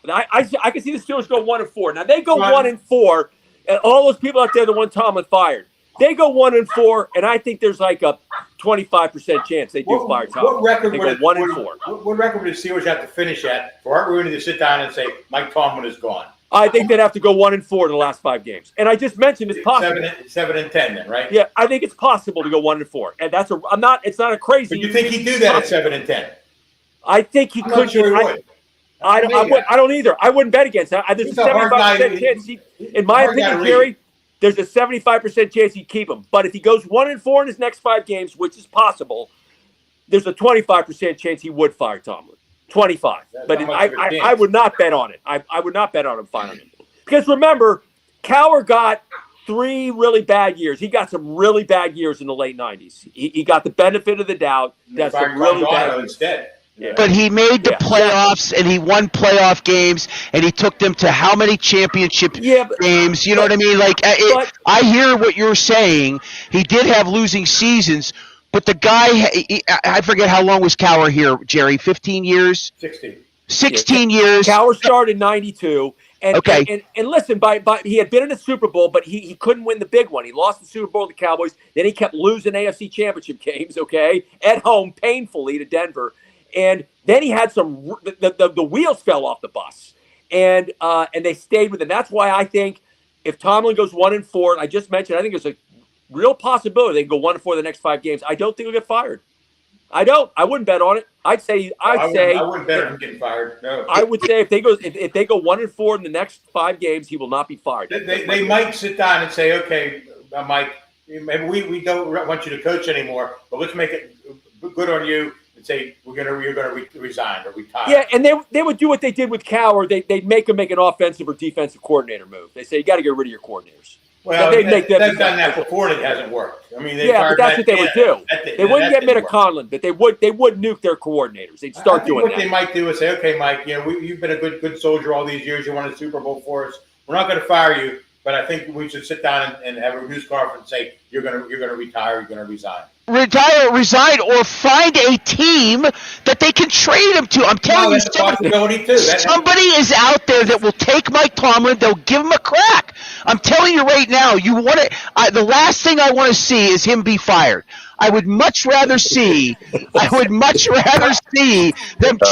I can see the Steelers go 1-4. Now they go 1-4, and all those people out there that want Tomlin fired, they go 1-4, and I think there's like a 25% chance they do fire Tomlin. What record they would go 1-4? What record would the Steelers have to finish at for Art Rooney to sit down and say Mike Tomlin is gone? I think they'd have to go 1-4 in the last 5 games, and I just mentioned it's possible. 7-10, then, right? Yeah, I think it's possible to go 1-4, and it's not a crazy. But you think he'd do that at 7-10? I think he could. Not sure he would. I don't either. I wouldn't bet against that. There's a 75% chance. In my opinion, Gary, there's a 75% chance he'd keep him. But if he goes 1-4 in his next 5 games, which is possible, there's a 25% chance he would fire Tomlin. 25. But I would not bet on it. I would not bet on him firing him. Because remember, Cowher got 3 really bad years. He got some really bad years in the late 90s. He got the benefit of the doubt. That's some really bad years. Instead. But he made the playoffs, and he won playoff games, and he took them to how many championship games? You know what I mean? Like, I hear what you're saying. He did have losing seasons, but the guy, I forget how long was Cowher here, Jerry? 15 years? 16 years. Cowher started in 92. And listen, he had been in a Super Bowl, but he couldn't win the big one. He lost the Super Bowl to the Cowboys. Then he kept losing AFC Championship games, at home painfully to Denver. And then he had the wheels fell off the bus, and they stayed with it. That's why I think if Tomlin goes 1-4, I just mentioned, I think there's a real possibility they can go 1-4 the next 5 games. I don't think he'll get fired. I don't. I wouldn't bet on it. I wouldn't bet on him getting fired. No. I would say if they go 1-4 in the next 5 games, he will not be fired. They might sit down and say, okay, Mike, maybe we don't want you to coach anymore, but let's make it good on you. And say you're going to resign or retire. Yeah, and they would do what they did with Cowher. They'd make him make an offensive or defensive coordinator move. They say you got to get rid of your coordinators. Well, they've done that before and it hasn't worked. I mean, but that's what they would do. They wouldn't get rid of Conlon, but they would nuke their coordinators. They'd start doing that. What they might do is say, okay, Mike, you've been a good soldier all these years. You won a Super Bowl for us. We're not going to fire you, but I think we should sit down and have a news conference and say you're going to retire. You're going to resign. Retire, resign, or find a team that they can trade him to. I'm telling you, somebody is out there that will take Mike Tomlin. They'll give him a crack. I'm telling you right now, the last thing I want to see is him be fired. I would much rather see them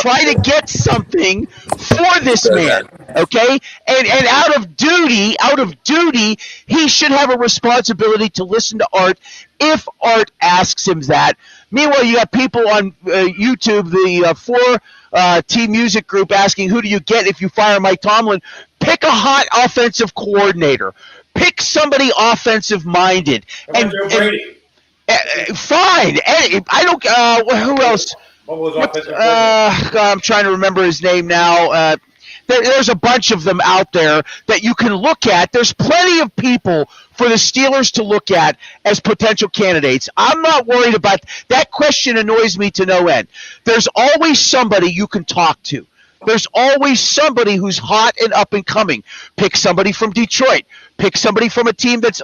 try to get something for this man, okay? And out of duty, he should have a responsibility to listen to Art if Art asks him that. Meanwhile, you got people on YouTube, the 4-team music group, asking, who do you get if you fire Mike Tomlin? Pick a hot offensive coordinator. Pick somebody offensive-minded. And Brady? Fine. I don't. Who else? What was offensive coordinator? I'm trying to remember his name now. There's a bunch of them out there that you can look at. There's plenty of people for the Steelers to look at as potential candidates. I'm not worried about that. Question annoys me to no end. There's always somebody you can talk to. There's always somebody who's hot and up and coming. Pick somebody from Detroit. Pick somebody from a team that's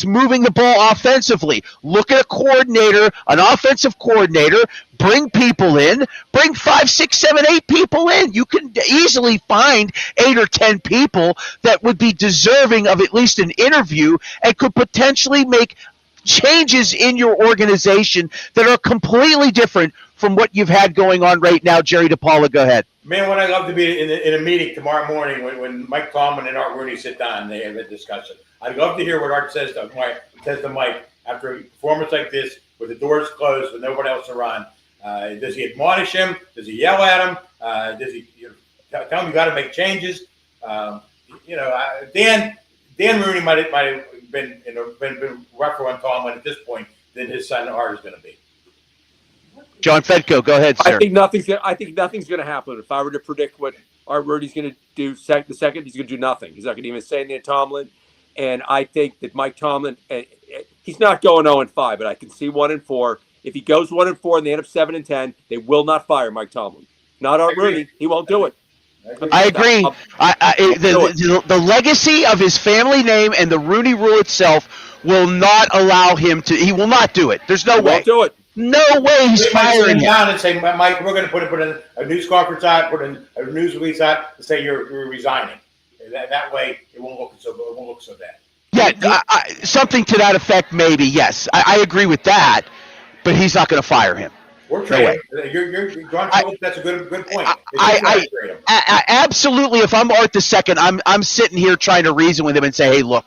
moving the ball offensively. Look at a coordinator, an offensive coordinator. Bring people in. Bring 5, 6, 7, 8 people in. You can easily find 8 or 10 people that would be deserving of at least an interview and could potentially make changes in your organization that are completely different from what you've had going on right now. Jerry DePaula, go ahead. Man, what I'd love to be in a meeting tomorrow morning when Mike Tomlin and Art Rooney sit down and they have a discussion. I'd love to hear what Art says to Mike after a performance like this with the doors closed with nobody else around. Does he admonish him? Does he yell at him? Does he tell him you got to make changes? Dan Rooney might have been rougher on Tomlin at this point than his son Art is going to be. John Fedko, go ahead, sir. I think nothing's going to happen. If I were to predict what Art Rooney's going to do the second, he's going to do nothing. He's not going to even say anything to Tomlin. And I think that Mike Tomlin, he's not going 0-5, but I can see 1-4. If he goes 1-4 and they end up 7-10, they will not fire Mike Tomlin. Not Art Rooney. He won't do it. I agree. The legacy of his family name and the Rooney Rule itself will not allow him to. He will not do it. There's no way. Won't do it. No way he's firing him. Down and say, Mike, we're going to put in a news conference out, put in a news release out to say you're resigning. That way, it won't look so bad. Yeah, something to that effect, maybe. Yes, I agree with that, but he's not going to fire him. Or trade him. You're John Phillips. That's a good point. Absolutely. If I'm Art II, I'm sitting here trying to reason with him and say, hey, look,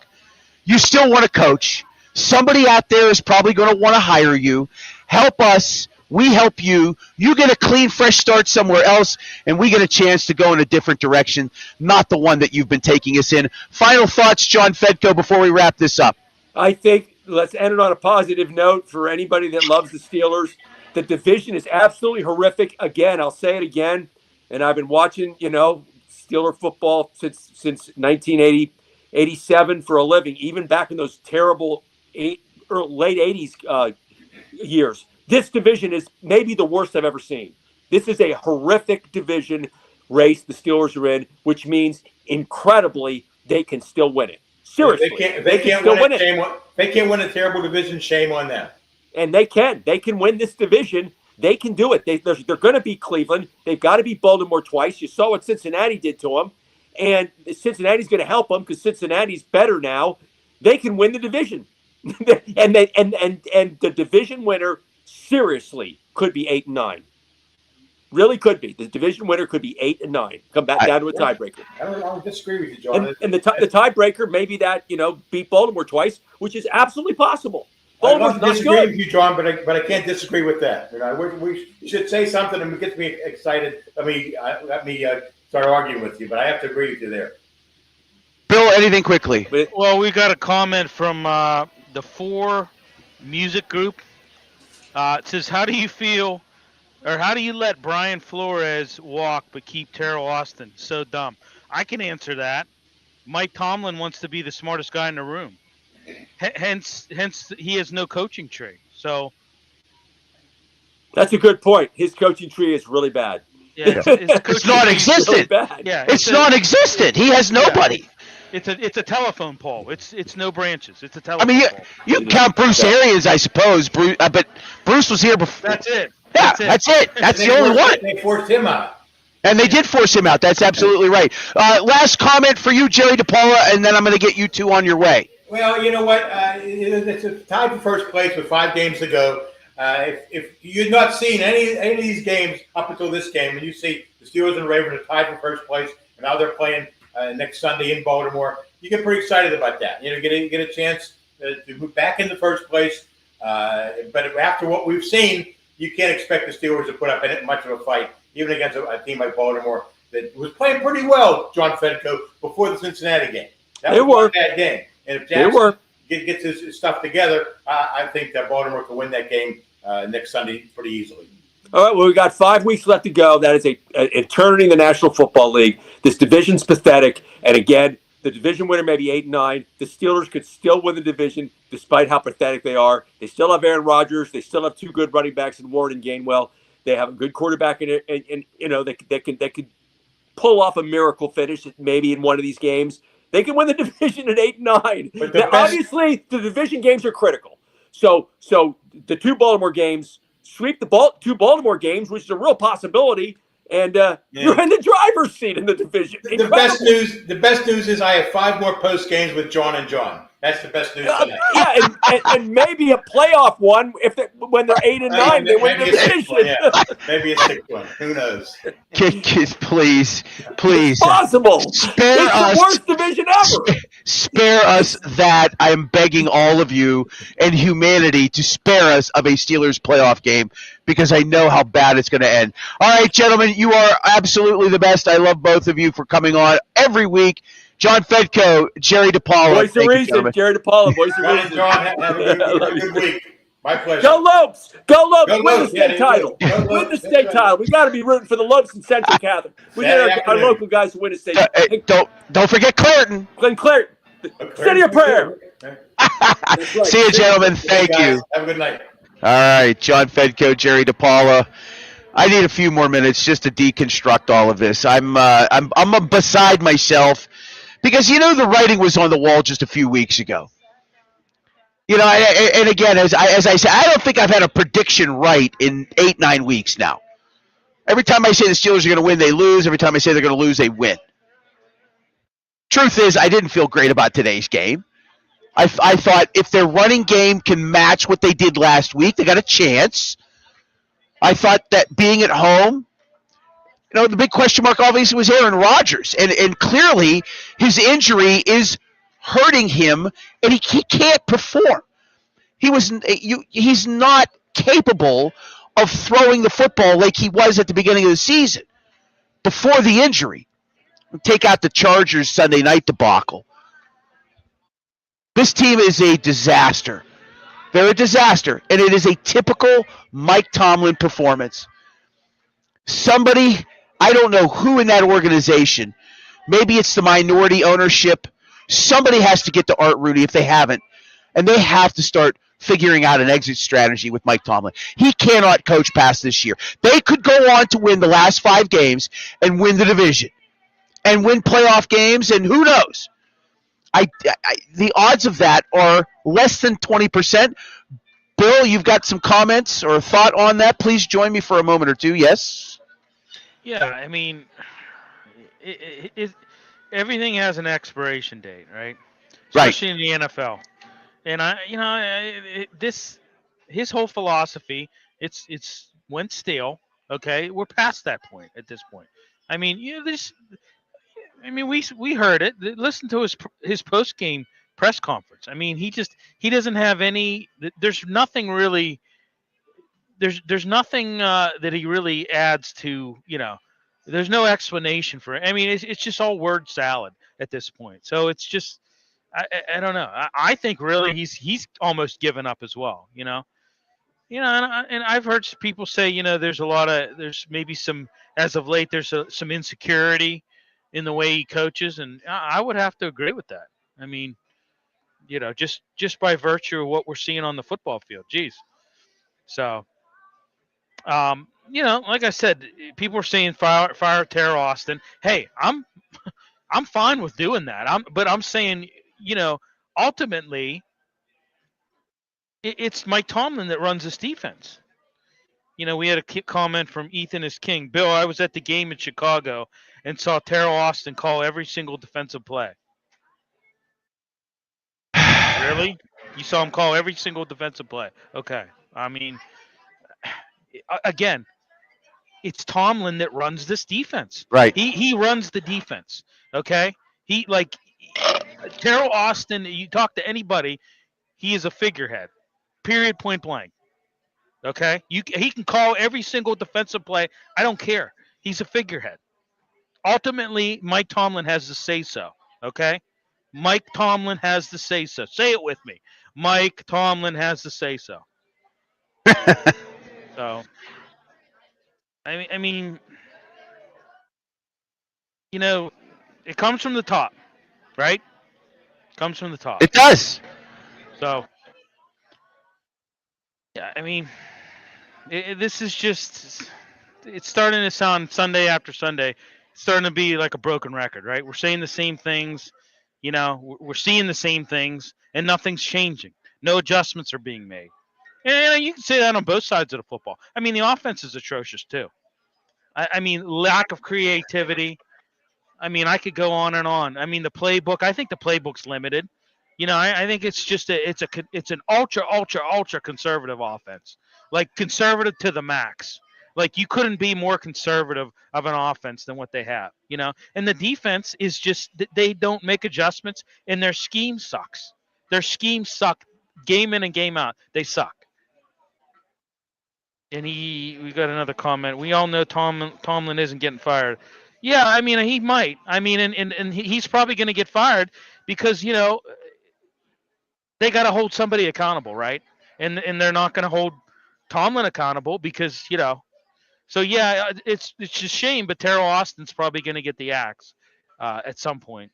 you still want to coach. Somebody out there is probably going to want to hire you. Help us. We help you. You get a clean, fresh start somewhere else, and we get a chance to go in a different direction, not the one that you've been taking us in. Final thoughts, John Fedko, before we wrap this up. I think let's end it on a positive note for anybody that loves the Steelers. The division is absolutely horrific. Again, I'll say it again, and I've been watching, Steeler football since 1987 for a living, even back in those terrible late 80s years. This division is maybe the worst I've ever seen. This is a horrific division race the Steelers are in, which means incredibly they can still win it. Seriously, they can't win it. They can't win a terrible division. Shame on them. And they can. They can win this division. They can do it. They're going to beat Cleveland. They've got to beat Baltimore twice. You saw what Cincinnati did to them. And Cincinnati's going to help them because Cincinnati's better now. They can win the division. and the division winner seriously could be 8-9. Really could be. The division winner could be 8-9. Come back down to a tiebreaker. I don't disagree with you, John. And the tiebreaker may be that, beat Baltimore twice, which is absolutely possible. I don't disagree with you, John, but I can't disagree with that. We should say something and it gets me excited. Let me start arguing with you, but I have to agree with you there. Bill, anything quickly? Well, we got a comment from the 4 music group. It says, how do you feel, or how do you let Brian Flores walk but keep Terrell Austin? So dumb. I can answer that. Mike Tomlin wants to be the smartest guy in the room. Hence, he has no coaching tree. So that's a good point. His coaching tree is really bad. Yeah, it's non-existent. Really yeah, it's non-existent. He has nobody. Yeah. It's a telephone pole. It's no branches. It's a telephone pole. You can count Bruce Arians, I suppose. But Bruce was here before. That's it. Yeah, that's it. That's the only one. They forced him out. And they did force him out. That's absolutely right. Last comment for you, Jerry DePaula, and then I'm going to get you 2 on your way. Well, you know what? It's a tie for first place with 5 games to go. If you've not seen any of these games up until this game, and you see the Steelers and Ravens are tied for first place, and now they're playing next Sunday in Baltimore, you get pretty excited about that. Get a chance to move back into first place. But after what we've seen, you can't expect the Steelers to put up much of a fight, even against a team like Baltimore that was playing pretty well, John Fedko, before the Cincinnati game. That was a bad game. And if Jackson gets his stuff together, I think that Baltimore can win that game next Sunday pretty easily. All right, well, we got 5 weeks left to go. That is an eternity in the National Football League. This division's pathetic. And again, the division winner may be 8-9. The Steelers could still win the division despite how pathetic they are. They still have Aaron Rodgers. They still have 2 good running backs in Warren and Gainwell. They have a good quarterback in it, and they could pull off a miracle finish maybe in one of these games. They can win the division at 8-9. Now, obviously, the division games are critical. So the 2 Baltimore games, sweep the 2 Baltimore games, which is a real possibility, and you're in the driver's seat in the division. The best news is I have 5 more post games with John and John. That's the best news tonight. Yeah, and maybe a playoff one when they're 8-9, they win the division. Maybe a 6th one. Who knows? Please. It's possible. Spare it's us. The worst division ever. Spare us that. I am begging all of you and humanity to spare us of a Steelers playoff game because I know how bad it's going to end. All right, gentlemen, you are absolutely the best. I love both of you for coming on every week. John Fedko, Jerry DePaula. Voice of reason, Jerry DePaula. Voice of reason. John, have a good week. My pleasure. Go Lopes! Go Lopes! Win the state title. Win the state title. We got to be rooting for the Lopes in Central Catholic. We need our local guys to win a state. Don't forget Clareton. Clareton. City of prayer. Right. See you, gentlemen. Thank you. Have a good night. All right, John Fedko, Jerry DePaula. I need a few more minutes just to deconstruct all of this. I'm beside myself. Because, the writing was on the wall just a few weeks ago. And again, as I said, I don't think I've had a prediction right in 8-9 weeks now. Every time I say the Steelers are going to win, they lose. Every time I say they're going to lose, they win. Truth is, I didn't feel great about today's game. I thought if their running game can match what they did last week, they got a chance. I thought that being at home, the big question mark obviously was Aaron Rodgers. And clearly his injury is hurting him, and he can't perform. He's not capable of throwing the football like he was at the beginning of the season before the injury. Take out the Chargers Sunday night debacle. This team is a disaster. They're a disaster, and it is a typical Mike Tomlin performance. Somebody, I don't know who in that organization, maybe it's the minority ownership, somebody has to get to Art Rooney if they haven't, and they have to start figuring out an exit strategy with Mike Tomlin. He cannot coach past this year. They could go on to win the last 5 games and win the division and win playoff games, and who knows? The odds of that are less than 20%. Bill, you've got some comments or a thought on that? Please join me for a moment or two. Yes? Yeah, I mean, everything has an expiration date, right? Especially in the NFL. And his whole philosophy, it's went stale. Okay, we're past that point at this point. I mean, we heard it. Listen to his post game press conference. I mean, he doesn't have any. There's nothing really. There's nothing that he really adds to. There's no explanation for it. I mean, it's just all word salad at this point. So it's just. I don't know. I think really he's almost given up as well. And I've heard people say there's maybe some as of late there's some insecurity in the way he coaches, and I would have to agree with that. I mean, just by virtue of what we're seeing on the football field. Geez. So, like I said, people are saying fire Tara Austin. Hey, I'm fine with doing that. But I'm saying, ultimately, it's Mike Tomlin that runs this defense. We had a comment from Ethan is King. Bill, I was at the game in Chicago and saw Terrell Austin call every single defensive play. Really? You saw him call every single defensive play? Okay. I mean, again, it's Tomlin that runs this defense. Right. He runs the defense. Okay. Terrell Austin. You talk to anybody, he is a figurehead. Period. Point blank. Okay. He can call every single defensive play. I don't care. He's a figurehead. Ultimately, Mike Tomlin has to say so. Okay. Mike Tomlin has to say so. Say it with me. Mike Tomlin has to say so. So, I mean, it comes from the top, right? It comes from the top. It does. So, yeah, I mean, this is just, it's starting to sound Sunday after Sunday. It's starting to be like a broken record, right? We're saying the same things. We're seeing the same things, and nothing's changing. No adjustments are being made. And you can say that on both sides of the football. I mean, the offense is atrocious too. I mean, lack of creativity. I mean, I could go on and on. I mean, the playbook. I think the playbook's limited. I think it's just it's an ultra conservative offense, like conservative to the max. Like you couldn't be more conservative of an offense than what they have. And the defense is just they don't make adjustments, and their scheme sucks. Their schemes suck, game in and game out. They suck. And we got another comment. We all know Tomlin isn't getting fired. Yeah, I mean, he might. I mean, and he's probably going to get fired because, they got to hold somebody accountable, right? And they're not going to hold Tomlin accountable because, So, yeah, it's a shame, but Terrell Austin's probably going to get the axe at some point.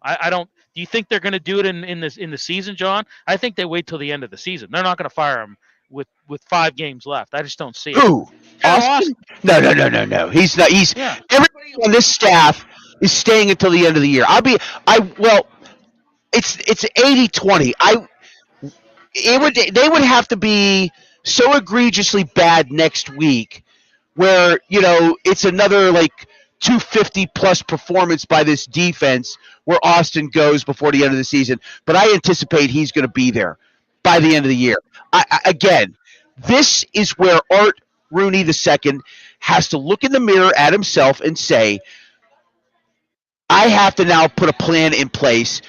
I don't – do you think they're going to do it in the season, John? I think they wait till the end of the season. They're not going to fire him with 5 games left. I just don't see it. Who? Austin? No. He's not. Everybody on this staff is staying until the end of the year. It's 80-20. They would have to be so egregiously bad next week where, it's another 250 plus performance by this defense where Austin goes before the end of the season. But I anticipate he's going to be there by the end of the year. Again, this is where Art Rooney II has to look in the mirror at himself and say, I have to now put a plan in place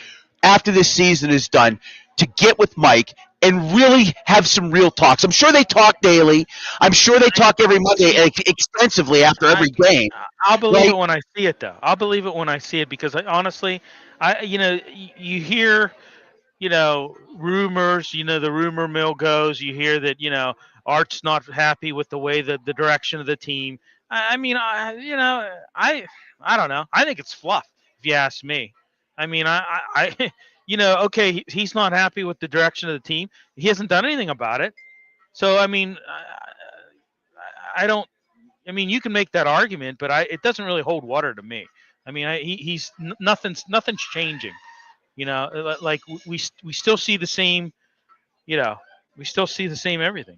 after this season is done to get with Mike and really have some real talks. I'm sure they talk daily. I'm sure they talk every Monday extensively after every game. I'll believe it when I see it, though. I'll believe it when I see it because, honestly, you hear – rumors, the rumor mill goes. You hear that, Art's not happy with the way the direction of the team. I don't know. I think it's fluff, if you ask me. I mean, okay, he's not happy with the direction of the team. He hasn't done anything about it. So, I mean, I don't. I mean, you can make that argument, but it doesn't really hold water to me. I mean, he's nothing's changing. Like we still see the same. We still see the same everything.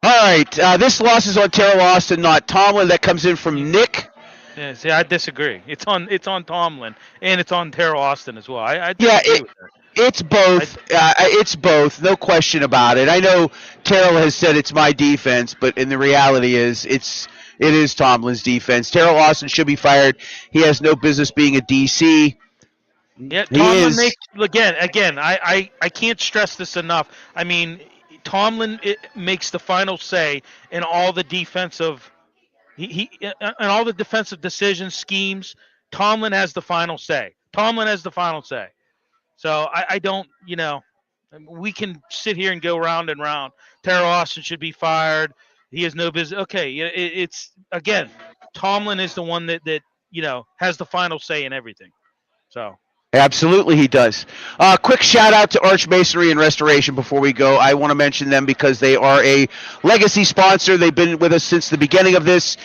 All right, this loss is on Terrell Austin, not Tomlin. That comes in from Nick. Yeah, see, I disagree. It's on Tomlin and it's on Terrell Austin as well. I Yeah, disagree with that. it's both. It's both. No question about it. I know Terrell has said it's my defense, but in the reality is it is Tomlin's defense. Terrell Austin should be fired. He has no business being a DC. Yeah, Tomlin makes again. I can't stress this enough. I mean, Tomlin makes the final say in all the defensive. He and all the defensive decisions, schemes. Tomlin has the final say. So I don't, we can sit here and go round and round. Terrell Austin should be fired. He has no business. Okay, it's again, Tomlin is the one that has the final say in everything. So. Absolutely, he does. Quick shout out to Arch Masonry and Restoration before we go. I want to mention them because they are a legacy sponsor. They've been with us since the beginning of this.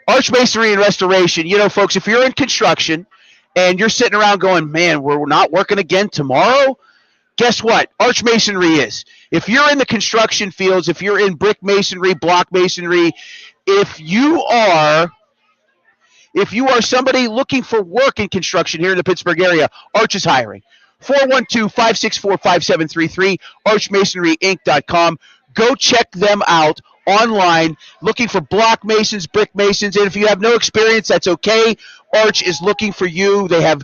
Arch Masonry and Restoration. Folks, if you're in construction and you're sitting around going, man, we're not working again tomorrow, guess what? Arch Masonry is. If you're in the construction fields, if you're in brick masonry, block masonry, if you are somebody looking for work in construction here in the Pittsburgh area, Arch is hiring. 412-564-5733, archmasonryinc.com. Go check them out online, looking for block masons, brick masons, and if you have no experience, that's okay. Arch is looking for you. They have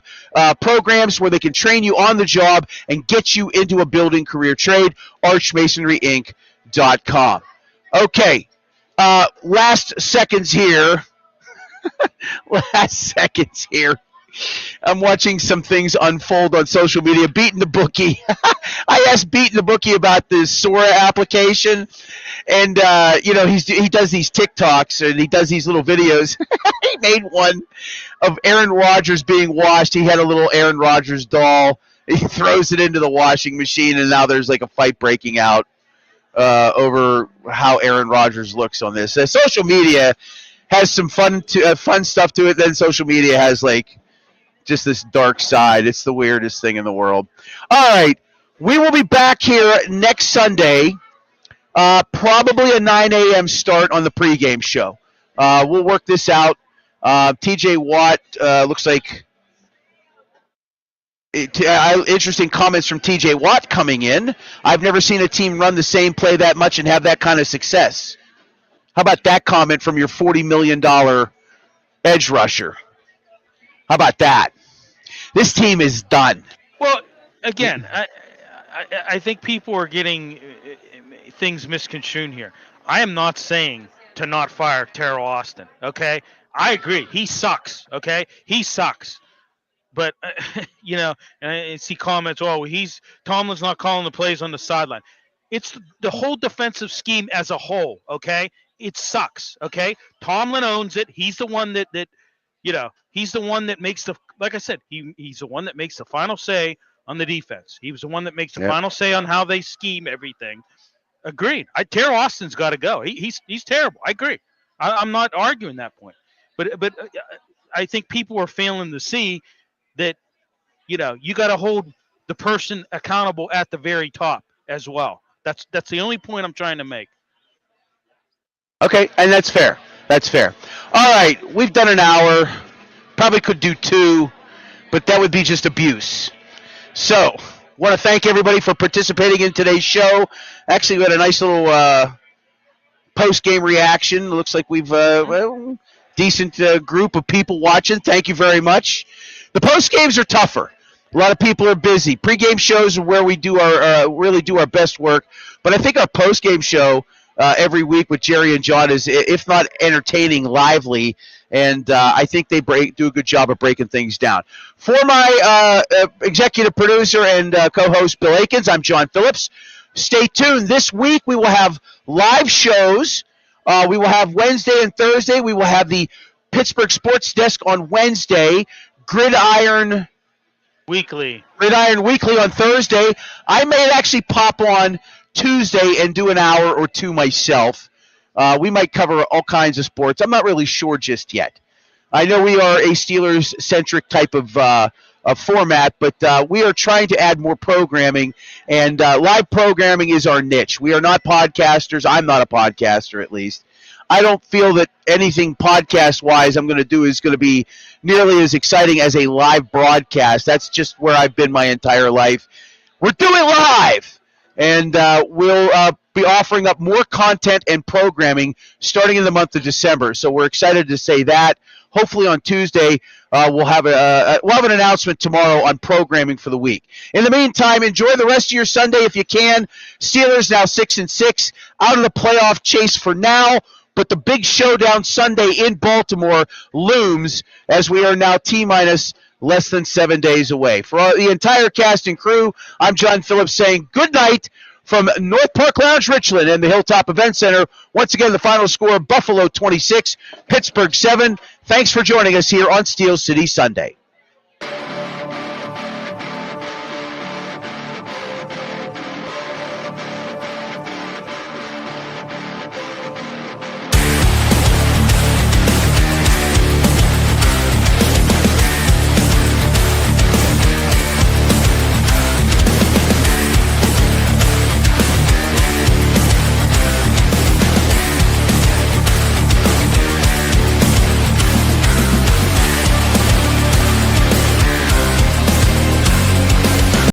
programs where they can train you on the job and get you into a building career trade, archmasonryinc.com. Okay, last seconds here. I'm watching some things unfold on social media. Beating the Bookie. I asked Beating the Bookie about the Sora application, and he does these TikToks and he does these little videos. He made one of Aaron Rodgers being washed. He had a little Aaron Rodgers doll. He throws it into the washing machine, and now there's like a fight breaking out over how Aaron Rodgers looks on this. Social media has some fun stuff to it. Then social media has like just this dark side. It's the weirdest thing in the world. All right, we will be back here next Sunday, probably a 9 a.m. start on the pregame show. We'll work this out. TJ Watt looks like interesting comments from TJ Watt coming in. I've never seen a team run the same play that much and have that kind of success. How about that comment from your $40 million edge rusher? How about that? This team is done. Well, again, I think people are getting things misconstrued here. I am not saying to not fire Terrell Austin, okay? I agree. He sucks, okay? He sucks. But, and I see comments, Tomlin's not calling the plays on the sideline. It's the whole defensive scheme as a whole, okay? It sucks, okay? Tomlin owns it. He's the one that he's the one that makes like I said, he's the one that makes the final say on the defense. He was the one that makes the final say on how they scheme everything. Agreed. Terrell Austin's got to go. He's terrible. I agree. I'm not arguing that point. But I think people are failing to see that, you got to hold the person accountable at the very top as well. That's the only point I'm trying to make. Okay, and that's fair. All right, we've done an hour. Probably could do 2, but that would be just abuse. So, want to thank everybody for participating in today's show. Actually, we had a nice little post-game reaction. Looks like we've decent group of people watching. Thank you very much. The post-games are tougher. A lot of people are busy. Pre-game shows are where we do really do our best work. But I think our post-game show every week with Jerry and John is, if not entertaining, lively, and I think they do a good job of breaking things down. For my executive producer and co-host Bill Akins, I'm John Phillips. Stay tuned. This week we will have live shows. We will have Wednesday and Thursday. We will have the Pittsburgh Sports Desk on Wednesday, Gridiron Weekly. Gridiron Weekly on Thursday. I may actually pop on Tuesday and do an hour or two myself. We might cover all kinds of sports. I'm not really sure just yet. I know we are a Steelers-centric type of format, but we are trying to add more programming, and live programming is our niche. We are not podcasters. I'm not a podcaster, at least. I don't feel that anything podcast-wise I'm going to do is going to be nearly as exciting as a live broadcast. That's just where I've been my entire life. We're doing live, and we'll be offering up more content and programming starting in the month of December. So we're excited to say that. Hopefully on Tuesday we'll have an announcement tomorrow on programming for the week. In the meantime, enjoy the rest of your Sunday if you can. Steelers now 6-6, out of the playoff chase for now. But the big showdown Sunday in Baltimore looms as we are now T-minus less than 7 days away. For the entire cast and crew, I'm John Phillips saying good night from North Park Lounge, Richland, and the Hilltop Event Center. Once again, the final score, Buffalo 26, Pittsburgh 7. Thanks for joining us here on Steel City Sunday.